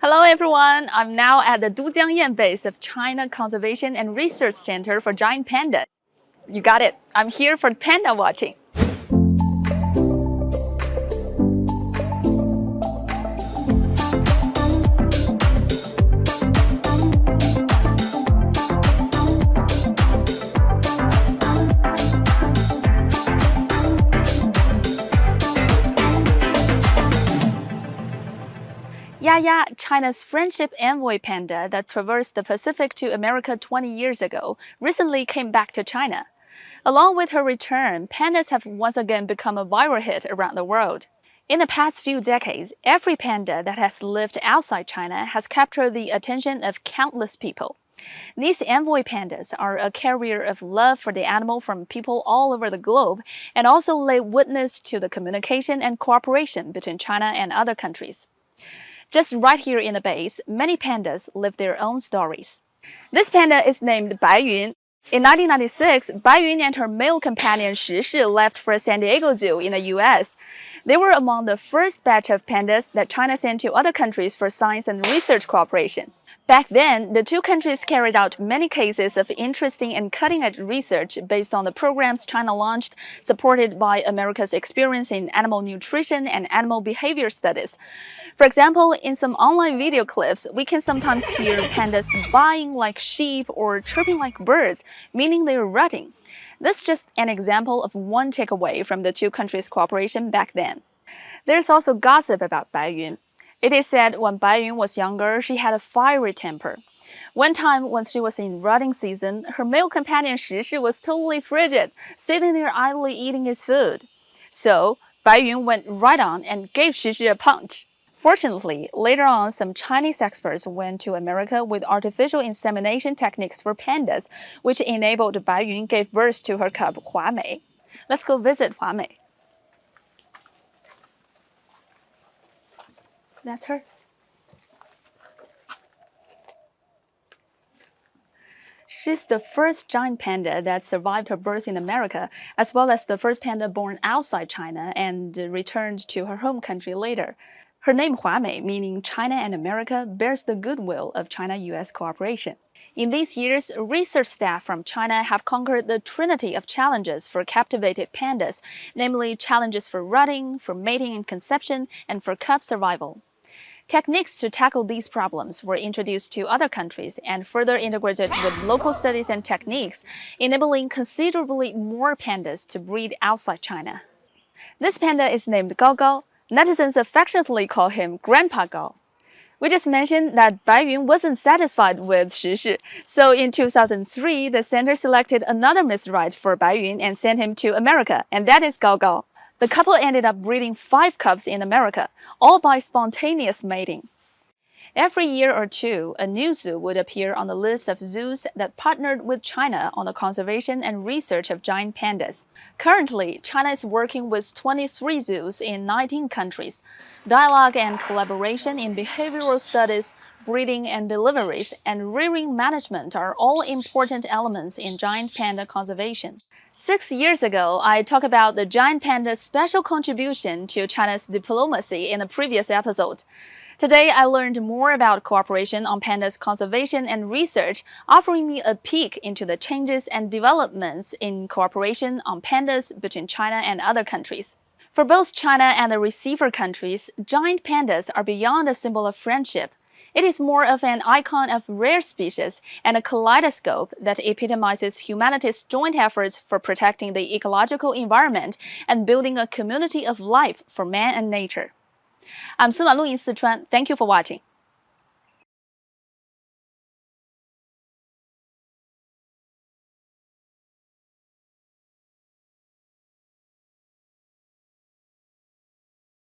Hello everyone, I'm now at the Dujiangyan base of China Conservation and Research Center for Giant Pandas. You got it, I'm here for panda watching. Yaya, China's friendship envoy panda that traversed the Pacific to America 20 years ago, recently came back to China. Along with her return, pandas have once again become a viral hit around the world. In the past few decades, every panda that has lived outside China has captured the attention of countless people. These envoy pandas are a carrier of love for the animal from people all over the globe and also lay witness to the communication and cooperation between China and other countries. Just right here in the base, many pandas live their own stories. This panda is named Bai Yun. In 1996, Bai Yun and her male companion Shi left for San Diego Zoo in the US. They were among the first batch of pandas that China sent to other countries for science and research cooperation. Back then, the two countries carried out many cases of interesting and cutting-edge research based on the programs China launched, supported by America's experience in animal nutrition and animal behavior studies. For example, in some online video clips, we can sometimes hear pandas baaing like sheep or chirping like birds, meaning they're rutting. This is just an example of one takeaway from the two countries' cooperation back then. There's also gossip about Bai Yun. It is said when Bai Yun was younger, she had a fiery temper. One time, when she was in rutting season, her male companion Shi was totally frigid, sitting there idly eating his food. So, Bai Yun went right on and gave Shi a punch. Fortunately, later on, some Chinese experts went to America with artificial insemination techniques for pandas, which enabled Bai Yun give birth to her cub Hua Mei. Let's go visit Hua Mei. That's her. She's the first giant panda that survived her birth in America, as well as the first panda born outside China and returned to her home country later. Her name Hua Mei, meaning China and America, bears the goodwill of China-US cooperation. In these years, research staff from China have conquered the trinity of challenges for captivated pandas, namely challenges for rutting, for mating and conception, and for cub survival. Techniques to tackle these problems were introduced to other countries and further integrated with local studies and techniques, enabling considerably more pandas to breed outside China. This panda is named Gao Gao. Netizens affectionately call him Grandpa Gao. We just mentioned that Bai Yun wasn't satisfied with Shi, so in 2003, the center selected another Miss Right for Bai Yun and sent him to America, and that is Gao Gao. The couple ended up breeding 5 cubs in America, all by spontaneous mating. Every year or two, a new zoo would appear on the list of zoos that partnered with China on the conservation and research of giant pandas. Currently, China is working with 23 zoos in 19 countries. Dialogue and collaboration in behavioral studies, breeding and deliveries, and rearing management are all important elements in giant panda conservation. 6 years ago, I talked about the giant panda's special contribution to China's diplomacy in the previous episode. Today, I learned more about cooperation on pandas conservation and research, offering me a peek into the changes and developments in cooperation on pandas between China and other countries. For both China and the receiver countries, giant pandas are beyond a symbol of friendship. It is more of an icon of rare species and a kaleidoscope that epitomizes humanity's joint efforts for protecting the ecological environment and building a community of life for man and nature. I'm Sima Lu in Sichuan. Thank you for watching.